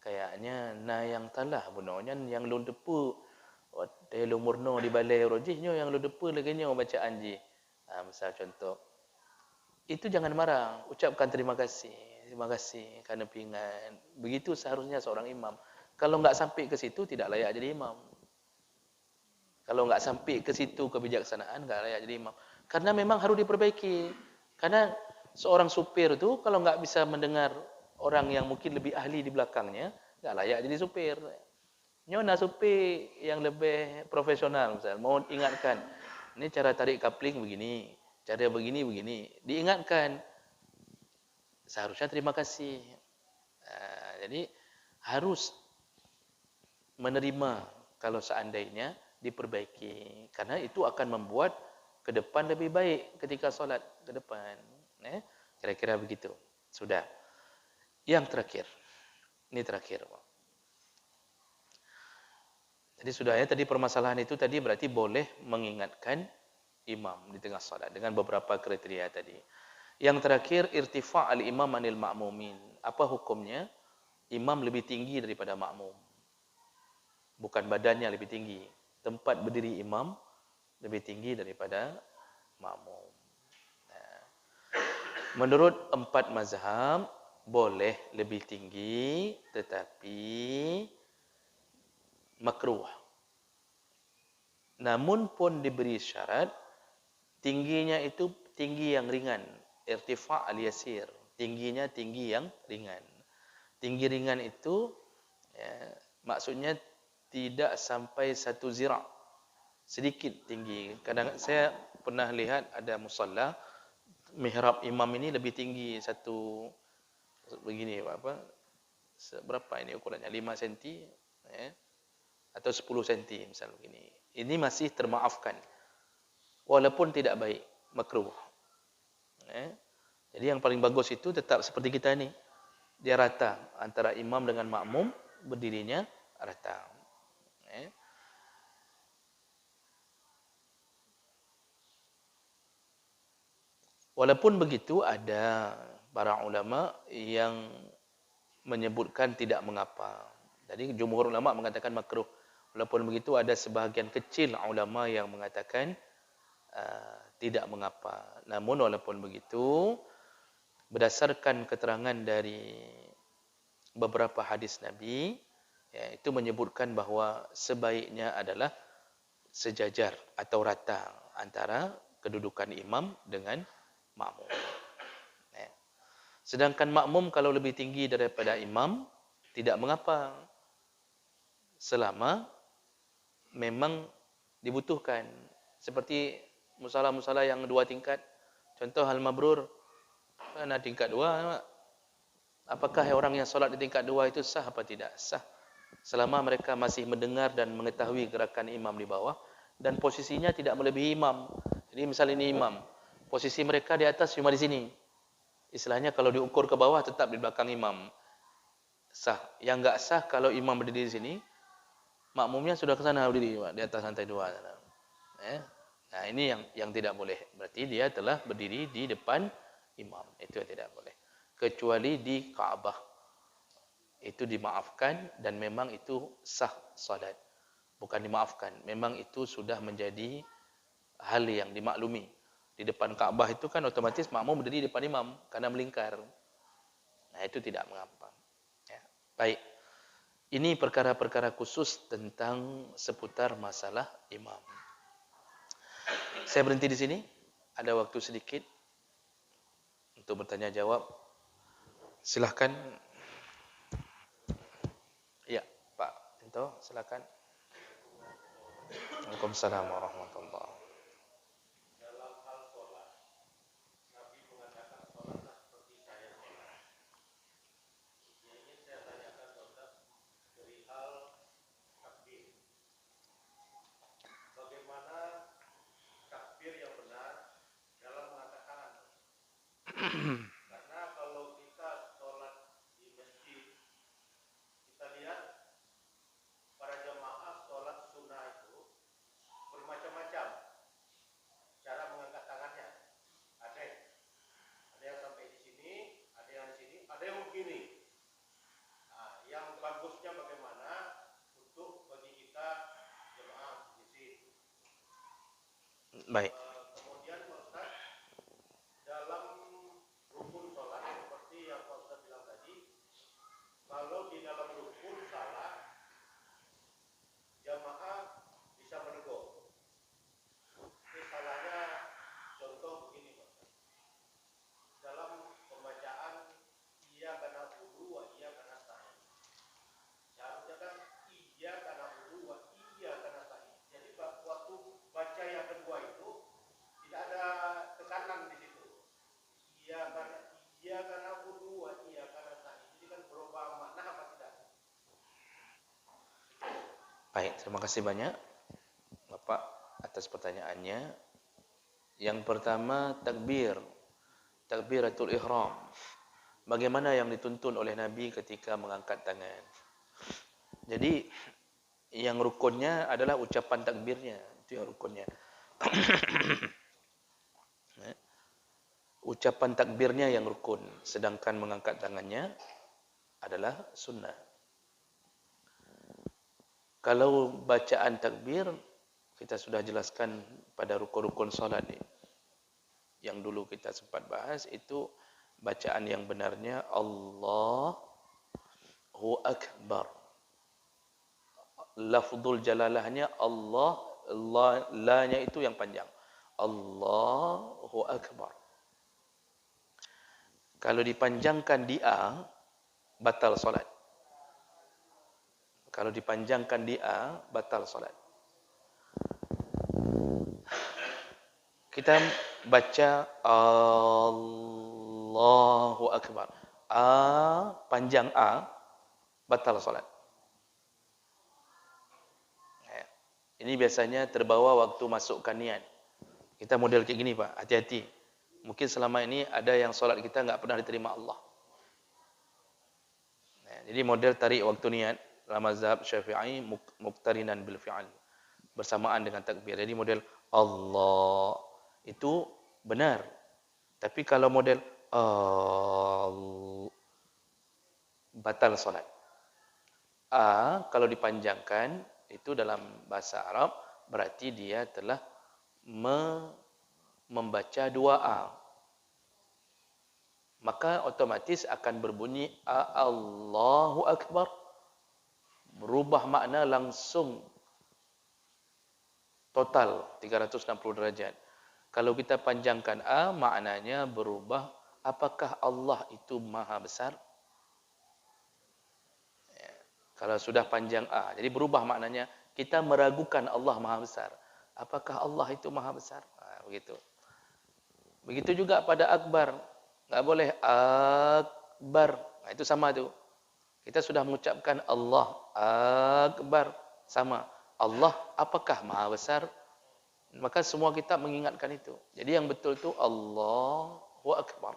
kayaknya nah yang salah bunuhnya yang lu depu. Lu murno di balai rojihnya yang lu depu lagi nya bacaan ji. Misal contoh. Itu jangan marah, ucapkan terima kasih kerana pingat. Begitu seharusnya seorang imam. Kalau enggak sampai ke situ tidak layak jadi imam. Kalau enggak sampai ke situ kebijaksanaan enggak layak jadi imam. Karena memang harus diperbaiki. Karena seorang supir itu kalau enggak bisa mendengar orang yang mungkin lebih ahli di belakangnya, enggak layak jadi supir. Nyona supir yang lebih profesional misalnya mau ingatkan, ini cara tarik kapling begini, cara begini. Diingatkan. Seharusnya terima kasih. Jadi harus menerima kalau seandainya diperbaiki, karena itu akan membuat ke depan lebih baik ketika solat ke depan. Kira-kira begitu. Sudah. Yang terakhir. Ini terakhir. Jadi sudah ya, tadi permasalahan itu tadi berarti boleh mengingatkan imam di tengah solat dengan beberapa kriteria tadi. Yang terakhir, irtifa' al-imam anil ma'mumin. Apa hukumnya? Imam lebih tinggi daripada makmum. Bukan badannya lebih tinggi. Tempat berdiri imam lebih tinggi daripada makmum. Menurut 4 mazhab, boleh lebih tinggi tetapi makruh. Namun pun diberi syarat, tingginya itu tinggi yang ringan. Irtifa' al-yasir. Tingginya tinggi yang ringan. Tinggi ringan itu ya, maksudnya tidak sampai 1 zira'. Sedikit tinggi. Kadang saya pernah lihat ada musalla, mihrab imam ini lebih tinggi satu begini apa? Berapa ini ukurannya? 5 cm ya, atau 10 cm misal begini. Ini masih termaafkan. Walaupun tidak baik, makruh. Jadi yang paling bagus itu tetap seperti kita ni. Dia rata antara imam dengan makmum, berdirinya rata. Walaupun begitu, ada para ulama yang menyebutkan tidak mengapa. Jadi jumhur ulama mengatakan makruh. Walaupun begitu, ada sebahagian kecil ulama yang mengatakan tidak mengapa. Namun walaupun begitu, berdasarkan keterangan dari beberapa hadis Nabi, ya, itu menyebutkan bahawa sebaiknya adalah sejajar atau rata antara kedudukan imam dengan makmum. Sedangkan makmum kalau lebih tinggi daripada imam, tidak mengapa. Selama memang dibutuhkan. Seperti musala-musala yang 2 tingkat. Contoh Al-Mabrur, ada tingkat 2. Apakah orang yang solat di tingkat 2 itu sah apa tidak? Sah. Selama mereka masih mendengar dan mengetahui gerakan imam di bawah, dan posisinya tidak melebihi imam. Jadi misal ini imam, posisi mereka di atas cuma di sini. Istilahnya kalau diukur ke bawah tetap di belakang imam. Sah. Yang enggak sah kalau imam berdiri di sini, makmumnya sudah ke sana berdiri di atas lantai 2. Nah, ini yang tidak boleh. Berarti dia telah berdiri di depan imam. Itu yang tidak boleh. Kecuali di Ka'bah. Itu dimaafkan dan memang itu sah salat. Bukan dimaafkan, memang itu sudah menjadi hal yang dimaklumi. Di depan Ka'bah itu kan otomatis makmum berdiri di depan imam karena melingkar. Nah, itu tidak mengapa. Ya. Baik. Ini perkara-perkara khusus tentang seputar masalah imam. Saya berhenti di sini. Ada waktu sedikit untuk bertanya jawab. Silahkan. Ya, Pak Ento, silakan. Waalaikumsalam warahmatullahi wabarakatuh. Karena kalau kita sholat di masjid, kita lihat para jamaah sholat sunnah itu bermacam-macam cara mengangkat tangannya. Ada yang sampai di sini, ada yang di sini, ada yang begini. Nah, yang bagusnya bagaimana untuk bagi kita jamaah di sini. Baik. Kalau di dalam rukun salah, jamaah bisa menegur. Ini salahnya, contoh begini, Pak. Dalam pembacaan iya kana wudu wa iya kana sa'in. Seharusnya kan iya kana wudu wa iya kana sa'in. Jadi waktu baca yang kedua itu Terima kasih banyak Bapak atas pertanyaannya. Yang pertama takbiratul ihram. Bagaimana yang dituntun oleh Nabi ketika mengangkat tangan? Jadi yang rukunnya adalah ucapan takbirnya, itu yang rukunnya. Ucapan takbirnya yang rukun, sedangkan mengangkat tangannya adalah sunnah. Kalau bacaan takbir, kita sudah jelaskan pada rukun-rukun salat ni. Yang dulu kita sempat bahas, itu bacaan yang benarnya Allahu Akbar. Lafzul jalalahnya Allah, la-nya itu yang panjang. Allahu Akbar. Kalau dipanjangkan di A, batal solat. Kalau dipanjangkan di A, batal solat. Kita baca Allahu Akbar. A, panjang A, batal solat. Ini biasanya terbawa waktu masukkan niat. Kita model kayak gini Pak, hati-hati. Mungkin selama ini ada yang solat kita enggak pernah diterima Allah. Jadi model tarik waktu niat dalam mazhab Syafi'i muqtarinan bil fi'al, bersamaan dengan takbir. Jadi model Allah itu benar. Tapi kalau model batal solat. A kalau dipanjangkan itu dalam bahasa Arab berarti dia telah membaca dua A. Maka otomatis akan berbunyi Allahu Akbar. Berubah makna langsung total 360 derajat. Kalau kita panjangkan A, maknanya berubah. Apakah Allah itu maha besar? Ya. Kalau sudah panjang A, jadi berubah maknanya. Kita meragukan Allah maha besar. Apakah Allah itu maha besar? Begitu. Begitu juga pada akbar. Tak boleh akbar. Itu sama tu. Kita sudah mengucapkan Allah akbar. Sama. Allah apakah maha besar? Maka semua kita mengingatkan itu. Jadi yang betul tu Allahu Akbar.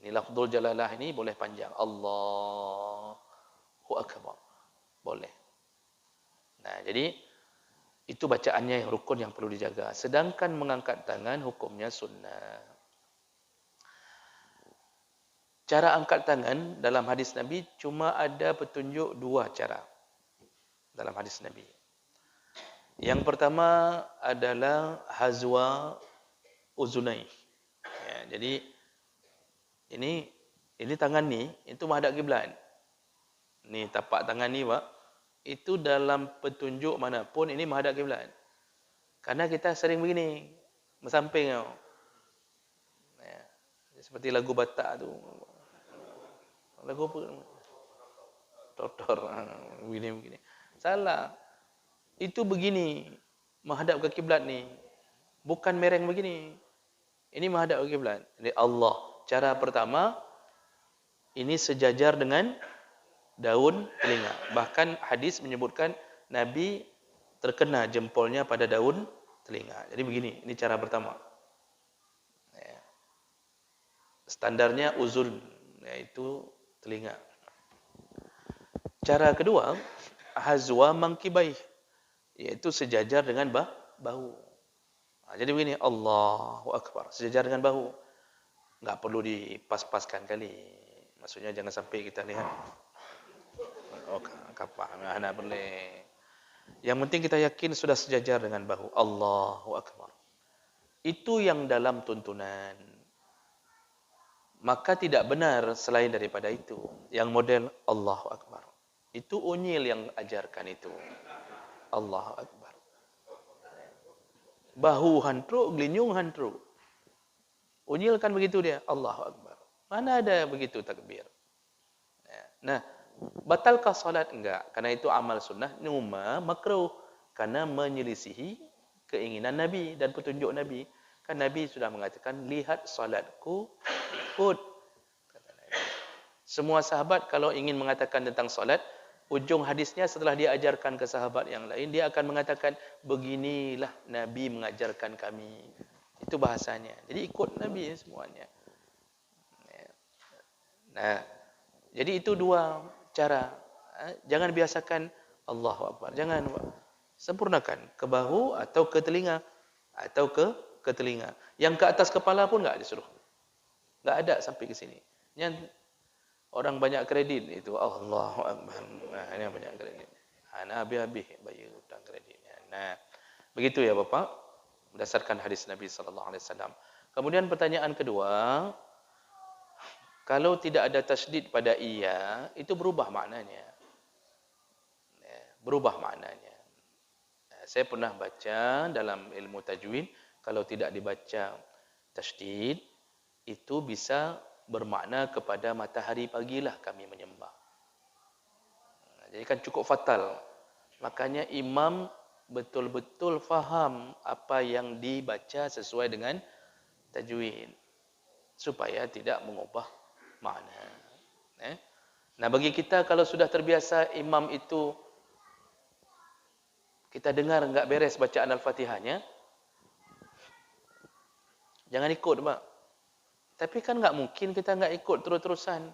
Ini lafzul jalalah ini boleh panjang. Allahu Akbar. Boleh. Nah, jadi itu bacaannya yang rukun yang perlu dijaga. Sedangkan mengangkat tangan hukumnya sunnah. Cara angkat tangan dalam hadis Nabi cuma ada petunjuk dua cara dalam hadis Nabi. Yang pertama adalah hazwa uzunai. Ya, jadi ini tangan ni itu menghadap kiblat. Ni tapak tangan ni Pak, itu dalam petunjuk manapun ini menghadap kiblat. Karena kita sering begini, bersamping tau. Ya, seperti lagu Batak tu. Lagu apa? Totor. Begini. Salah. Itu begini. Menghadap ke kiblat ni. Bukan mereng begini. Ini menghadap ke kiblat. Jadi Allah. Cara pertama, ini sejajar dengan daun telinga. Bahkan hadis menyebutkan Nabi terkena jempolnya pada daun telinga. Jadi begini. Ini cara pertama. Standarnya uzun. Yaitu telinga. Cara kedua, hazwa mangkibai, yaitu sejajar dengan bahu. Jadi begini, Allahu Akbar, sejajar dengan bahu. Enggak perlu dipas-paskan kali. Maksudnya jangan sampai kita lihat kapah, anak boleh. Yang penting kita yakin sudah sejajar dengan bahu. Allahu Akbar. Itu yang dalam tuntunan. Maka tidak benar selain daripada itu. Yang model Allahu Akbar. Itu unyil yang ajarkan itu. Allahu Akbar. Bahu hantruk, gelinyung hantruk. Unyil kan begitu dia. Allahu Akbar. Mana ada begitu takbir. Nah, batalkah salat? Enggak. Karena itu amal sunnah. Numa makruh. Karena menyelisihi keinginan Nabi dan petunjuk Nabi. Kan Nabi sudah mengatakan, lihat salatku, ikut. Semua sahabat kalau ingin mengatakan tentang salat, ujung hadisnya setelah dia ajarkan ke sahabat yang lain, dia akan mengatakan, beginilah Nabi mengajarkan kami. Itu bahasanya. Jadi ikut Nabi semuanya. Nah, jadi itu dua cara. Jangan biasakan Allahu Akbar. Jangan sempurnakan ke bahu atau ke telinga atau ke telinga. Yang ke atas kepala pun enggak disuruh. Enggak ada sampai ke sini. Yang orang banyak kredit itu Allahu Akbar. Nah, ini yang banyak kredit. Ana habis-habis bayar hutang kreditnya. Nah, begitu ya Bapak, berdasarkan hadis Nabi sallallahu alaihi wasallam. Kemudian pertanyaan kedua, kalau tidak ada tasydid pada iya, itu berubah maknanya. Berubah maknanya. Saya pernah baca dalam ilmu tajwid, kalau tidak dibaca tasydid, itu bisa bermakna kepada matahari pagilah kami menyembah. Jadi kan cukup fatal. Makanya imam betul-betul faham apa yang dibaca sesuai dengan tajwid, supaya tidak mengubah makna. Nah, bagi kita kalau sudah terbiasa imam itu kita dengar enggak beres bacaan Al-Fatihahnya, jangan ikut, Pak. Tapi kan enggak mungkin kita enggak ikut terus-terusan.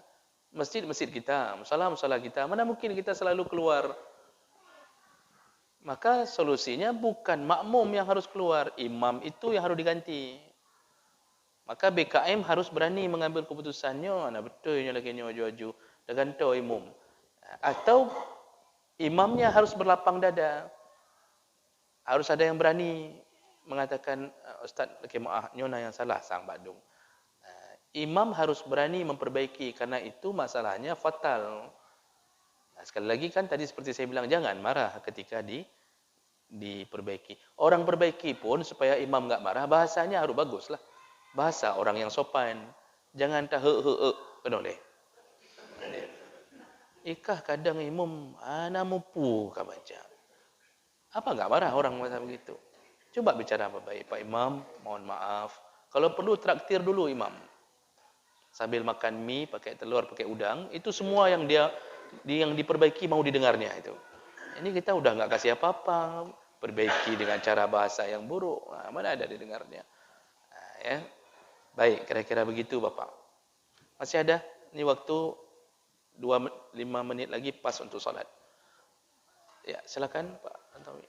Masjid-masjid kita, musalah-musalah kita, mana mungkin kita selalu keluar. Maka solusinya bukan makmum yang harus keluar, imam itu yang harus diganti. Maka BKM harus berani mengambil keputusannya, nah betulnya lagi nyojo-jojo dengan to imam. Atau imamnya harus berlapang dada. Harus ada yang berani mengatakan, Ustaz, lagi maaf, nyona yang salah sang Badung. Imam harus berani memperbaiki, karena itu masalahnya fatal. Nah, sekali lagi kan tadi seperti saya bilang, jangan marah ketika diperbaiki. Orang perbaiki pun supaya imam enggak marah, bahasanya harus baguslah. Bahasa orang yang sopan. Jangan tak kan boleh. Ikah kadang imam ana mupu ka baca. Apa enggak marah orang macam begitu? Coba bicara baik-baik, Pak Imam, mohon maaf. Kalau perlu traktir dulu imam. Sambil makan mie pakai telur, pakai udang, itu semua yang yang diperbaiki mau didengarnya itu. Ini kita udah enggak kasih apa-apa, perbaiki dengan cara bahasa yang buruk. Nah, mana ada didengarnya. Nah, ya. Baik, kira-kira begitu Bapak. Masih ada? Ini waktu 5 menit lagi pas untuk salat. Ya, silakan Pak Antawi.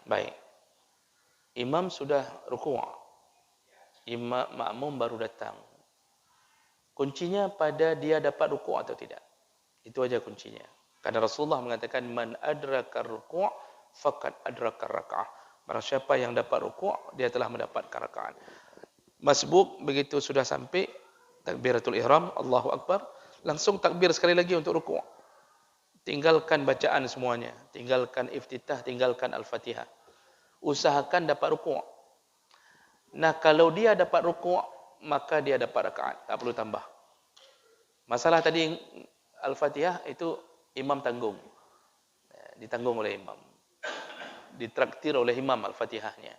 Baik. Imam sudah rukuk. Imam makmum baru datang. Kuncinya pada dia dapat rukuk atau tidak. Itu aja kuncinya. Karena Rasulullah mengatakan man adraka rukuk faqad adraka raka'ah. Barang siapa yang dapat rukuk, dia telah mendapatkan rakaat. Masbuk begitu sudah sampai takbiratul ihram, Allahu Akbar, langsung takbir sekali lagi untuk rukuk. Tinggalkan bacaan semuanya, tinggalkan iftitah, tinggalkan Al-Fatihah. Usahakan dapat rukuk. Nah, kalau dia dapat rukuk, maka dia dapat rakaat, tak perlu tambah. Masalah tadi Al-Fatihah itu imam tanggung. Ditanggung oleh imam. Ditraktir oleh imam Al-Fatihahnya.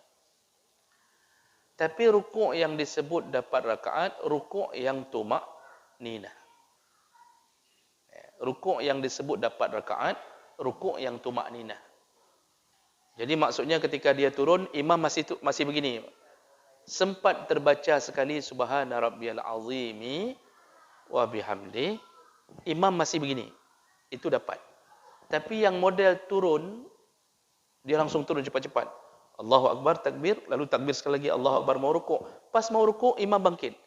Tapi rukuk yang disebut dapat rakaat, rukuk yang tumak ninah. Rukuk yang disebut dapat rakaat, rukuk yang tumak ninah. Jadi maksudnya ketika dia turun, imam masih begini. Sempat terbaca sekali subhana rabbiyal azimi wa bihamdi, imam masih begini. Itu dapat. Tapi yang model turun, dia langsung turun cepat-cepat. Allahu Akbar, takbir, lalu takbir sekali lagi, Allahu Akbar, mau rukuk. Pas mau rukuk, imam bangkit.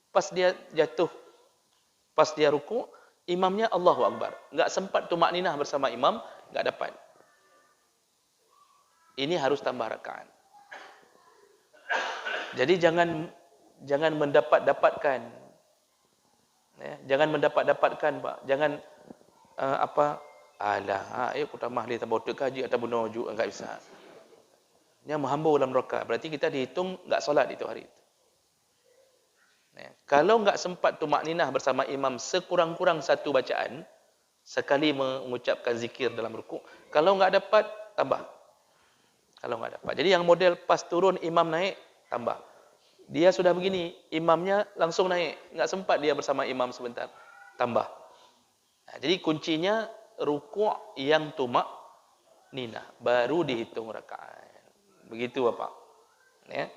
Pas dia jatuh, pas dia rukuk, imamnya Allahu Akbar. Enggak sempat tumak ninah bersama imam, enggak dapat. Ini harus tambah rakaat. Jadi jangan mendapat-dapatkan, ya. Jangan mendapat-dapatkan, Pak. Jangan ayo aku tambah dia tambah otak kaji atau bunuh juga enggak bisa. Dia menghambur dalam rakaat. Berarti kita dihitung enggak solat itu hari itu. Ya. Kalau enggak sempat tumak ninah bersama imam sekurang-kurang satu bacaan, sekali mengucapkan zikir dalam rukuk, kalau enggak dapat, tambah. Kalau enggak dapat. Jadi yang model pas turun imam naik, tambah. Dia sudah begini, imamnya langsung naik, enggak sempat dia bersama imam sebentar, tambah. Nah, jadi kuncinya rukuk yang tumak ninah, baru dihitung rakaat. Begitu Bapak. Ya.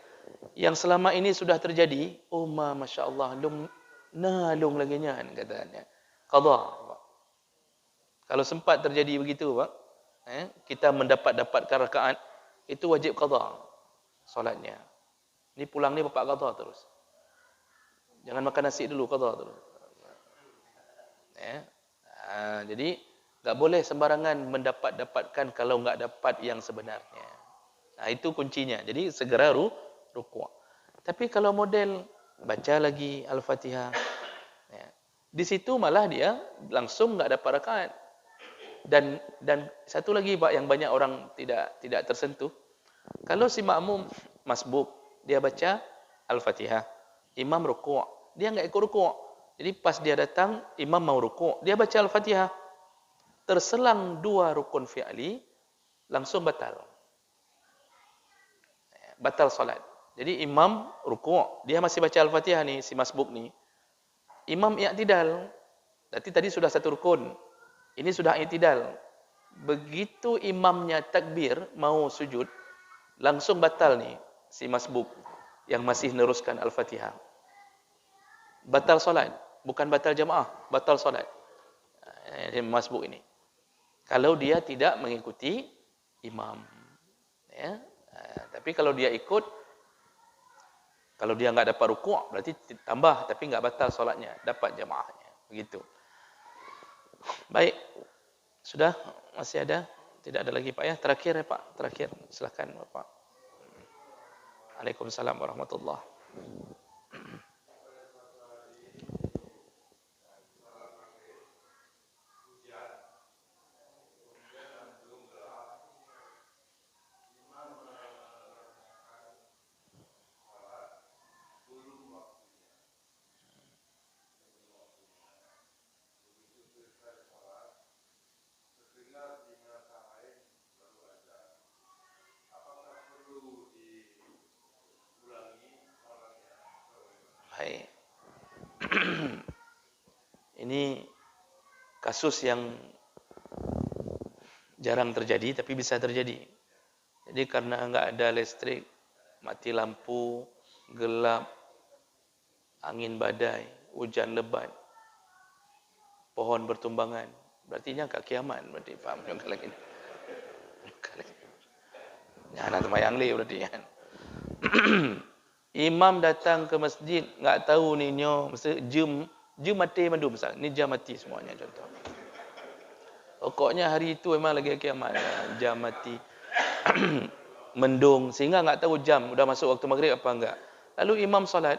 Yang selama ini sudah terjadi, masya Allah, lung lagi nya katanya. Qadha. Kalau sempat terjadi begitu, Pak, kita dapatkan rakaat, itu wajib qadha solatnya. Ini pulang ni bapak qadha terus. Jangan makan nasi dulu, qadha terus. Ya. Jadi enggak boleh sembarangan dapatkan kalau enggak dapat yang sebenarnya. Nah, itu kuncinya. Jadi segera rukuk. Tapi kalau model baca lagi Al-Fatihah, ya, di situ malah dia langsung enggak dapat rakaat. Dan satu lagi Pak yang banyak orang tidak tersentuh. Kalau si makmum masbuk, dia baca Al-Fatihah, imam rukuk, dia enggak ikut rukuk. Jadi pas dia datang, imam mau rukuk, dia baca Al-Fatihah. Terselang 2 rukun fi'li, langsung batal. Batal solat. Jadi imam rukuk, dia masih baca Al-Fatihah ni, si masbuk ni. Imam i'tidal. Tadi sudah 1 rukun. Ini sudah i'tidal. Begitu imamnya takbir mau sujud, langsung batal ni si masbuk yang masih meneruskan Al-Fatihah. Batal solat, bukan batal jamaah, batal solat. Masbuk ini. Kalau dia tidak mengikuti imam, ya. Tapi kalau dia ikut, kalau dia enggak dapat rukuk, berarti tambah tapi enggak batal solatnya, dapat jamaahnya. Begitu. Baik. Sudah? Masih ada? Tidak ada lagi Pak ya? Terakhir ya Pak, terakhir. Silakan Bapak. Waalaikumsalam warahmatullahi wabarakatuh. Baik. Ini kasus yang jarang terjadi tapi bisa terjadi. Jadi karena enggak ada listrik, mati lampu, gelap, angin badai, hujan lebat, pohon bertumbangan, berarti nya kiamat berarti paham juga lagi. Ya anak sembahyang li berarti kan. Imam datang ke masjid, enggak tahu ni nyo, mesti jum mati mandu misal. Ni jam mati semuanya contoh. Pokoknya hari itu memang lagi kiamat, jam mati. Mendung sehingga enggak tahu jam sudah masuk waktu maghrib apa enggak. Lalu imam solat.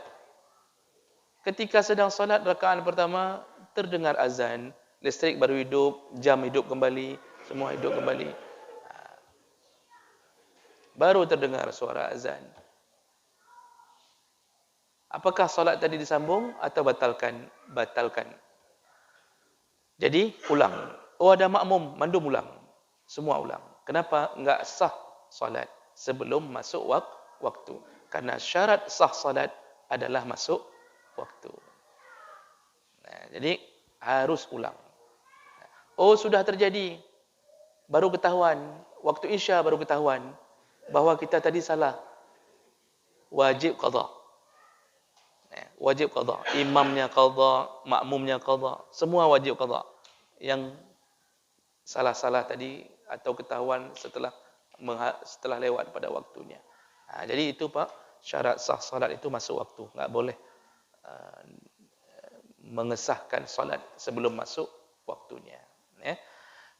Ketika sedang solat rakaat pertama terdengar azan, listrik baru hidup, jam hidup kembali, semua hidup kembali. Baru terdengar suara azan. Apakah solat tadi disambung atau batalkan? Batalkan. Jadi ulang. Oh ada makmum, mandum ulang. Semua ulang. Kenapa? Enggak sah solat sebelum masuk waktu. Karena syarat sah solat adalah masuk waktu. Nah, jadi harus ulang. Oh sudah terjadi. Baru ketahuan. Waktu Isya baru ketahuan bahawa kita tadi salah. Wajib qadha. Wajib qadha. Imamnya qadha, makmumnya qadha, semua wajib qadha. Yang salah-salah tadi atau ketahuan setelah lewat pada waktunya. Jadi itu Pak, syarat sah salat itu masuk waktu. Enggak boleh mengesahkan salat sebelum masuk waktunya. Ya.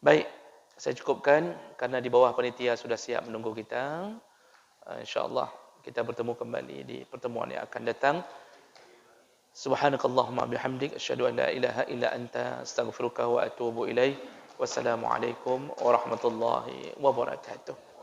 Baik, saya cukupkan karena di bawah panitia sudah siap menunggu kita. InsyaAllah kita bertemu kembali di pertemuan yang akan datang. Subhanakallahumma bihamdik asyhadu an la ilaha illa anta astaghfiruka wa atubu ilaik. Wassalamualaikum warahmatullahi wabarakatuh.